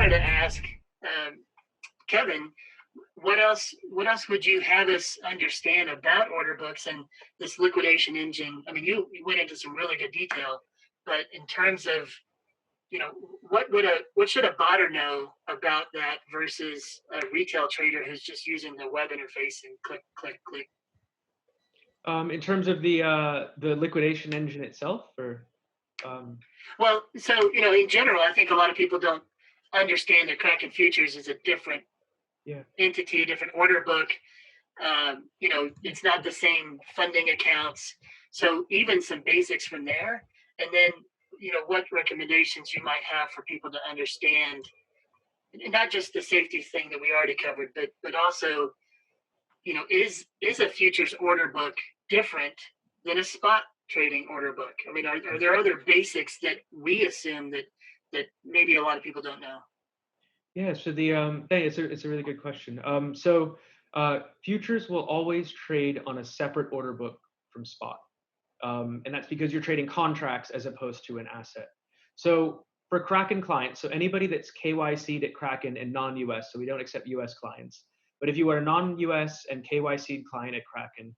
wanted to ask Kevin, what else would you have us understand about order books and this liquidation engine? I mean, you went into some really good detail, but in terms of, what should a botter know about that versus a retail trader who's just using the web interface and click, click, click? In terms of the liquidation engine itself, or well, so in general, I think a lot of people don't understand that Kraken Futures is a different entity, a different order book. It's not the same funding accounts. So even some basics from there, and then what recommendations you might have for people to understand, not just the safety thing that we already covered, but also, is a futures order book different than a spot trading order book? I mean, are there other basics that we assume that maybe a lot of people don't know? Yeah, so it's a really good question. Futures will always trade on a separate order book from spot. And that's because you're trading contracts as opposed to an asset. So for Kraken clients, so anybody that's KYC'd at Kraken and non-US, so we don't accept US clients, but if you are a non-US and KYC'd client at Kraken,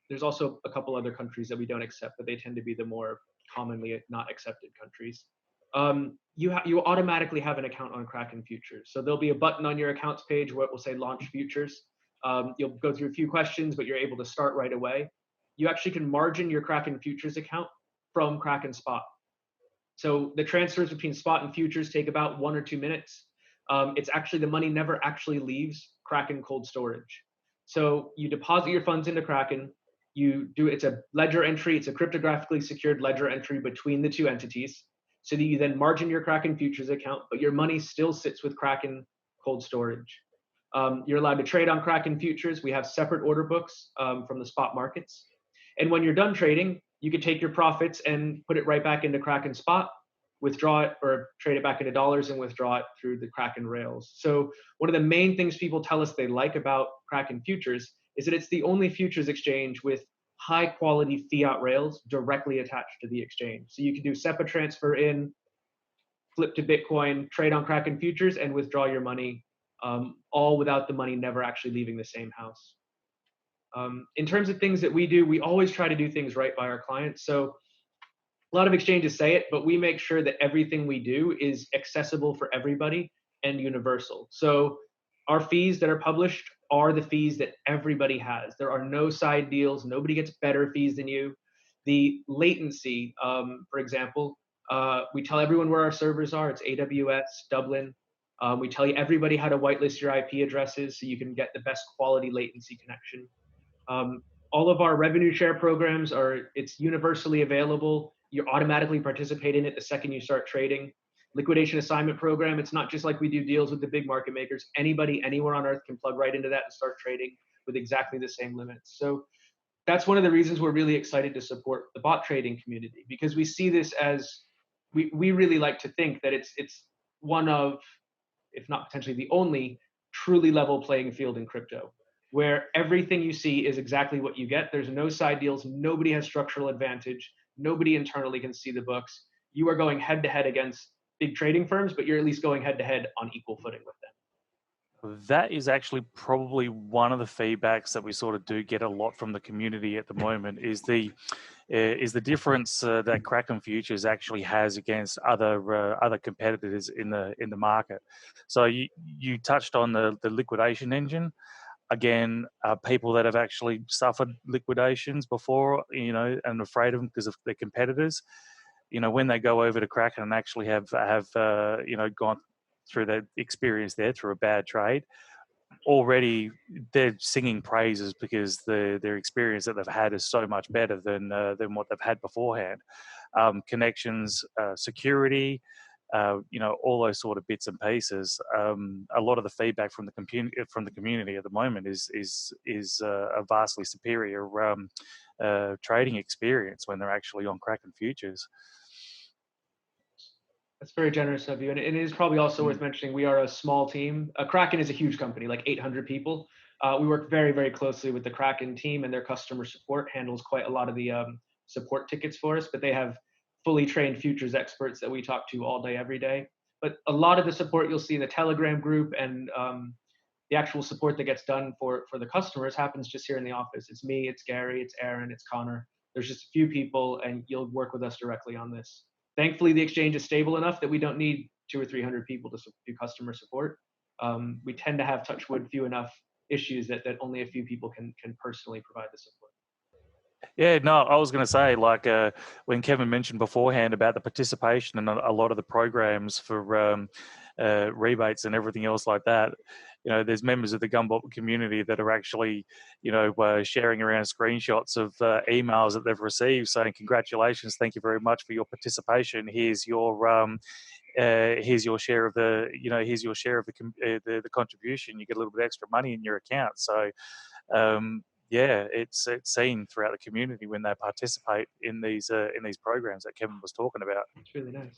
there's also a couple other countries that we don't accept, but they tend to be the more commonly not accepted countries. You automatically have an account on Kraken Futures. So there'll be a button on your accounts page where it will say launch futures. You'll go through a few questions, but you're able to start right away. You actually can margin your Kraken Futures account from Kraken Spot. So the transfers between spot and futures take about 1 or 2 minutes. It's actually, the money never actually leaves Kraken cold storage. So you deposit your funds into Kraken. It's a ledger entry. It's a cryptographically secured ledger entry between the two entities. So that you then margin your Kraken Futures account, but your money still sits with Kraken cold storage. You're allowed to trade on Kraken Futures. We have separate order books from the spot markets. And when you're done trading, you can take your profits and put it right back into Kraken Spot, withdraw it, or trade it back into dollars and withdraw it through the Kraken rails. So one of the main things people tell us they like about Kraken Futures is that it's the only futures exchange with high quality fiat rails directly attached to the exchange. So you can do SEPA transfer in, flip to Bitcoin, trade on Kraken Futures, and withdraw your money, all without the money never actually leaving the same house. In terms of things that we do, we always try to do things right by our clients. So a lot of exchanges say it, but we make sure that everything we do is accessible for everybody and universal. So our fees that are published are the fees that everybody has. There are no side deals. Nobody gets better fees than you. The latency, for example, we tell everyone where our servers are. It's AWS, Dublin. We tell you everybody how to whitelist your IP addresses so you can get the best quality latency connection. All of our revenue share programs it's universally available. You automatically participate in it the second you start trading. Liquidation assignment program, it's not just like we do deals with the big market makers. Anybody, anywhere on earth can plug right into that and start trading with exactly the same limits. So that's one of the reasons we're really excited to support the bot trading community, because we see this as, we really like to think that it's one of, if not potentially the only, truly level playing field in crypto, where everything you see is exactly what you get. There's no side deals. Nobody has structural advantage. Nobody internally can see the books. You are going head to head against big trading firms, but you're at least going head to head on equal footing with them. That is actually probably one of the feedbacks that we sort of do get a lot from the community at the moment, is the difference that Kraken Futures actually has against other competitors in the market. So you touched on the liquidation engine. Again, people that have actually suffered liquidations before, and afraid of them because of their competitors, when they go over to Kraken and actually have gone through that experience there through a bad trade, already they're singing praises because their experience that they've had is so much better than what they've had beforehand. Connections, security, all those sort of bits and pieces. A lot of the feedback from the community at the moment is a vastly superior trading experience when they're actually on Kraken Futures. That's very generous of you. And it is probably also worth mentioning, we are a small team. Kraken is a huge company, like 800 people. We work very, very closely with the Kraken team, and their customer support handles quite a lot of the support tickets for us, but they have fully trained futures experts that we talk to all day, every day. But a lot of the support you'll see in the Telegram group and the actual support that gets done for the customers happens just here in the office. It's me, it's Gary, it's Aaron, it's Connor. There's just a few people, and you'll work with us directly on this. Thankfully, the exchange is stable enough that we don't need 200 or 300 people to do customer support. We tend to have, touch wood, few enough issues that only a few people can personally provide the support. Yeah, no, I was going to say, like, when Kevin mentioned beforehand about the participation and a lot of the programs for rebates and everything else like that, you know, there's members of the Gunbot community that are actually, you know, sharing around screenshots of emails that they've received saying, congratulations, thank you very much for your participation. Here's your share of the, you know, here's your share of the contribution. You get a little bit extra money in your account. So, yeah, it's seen throughout the community when they participate in these programs that Kevin was talking about. It's really nice.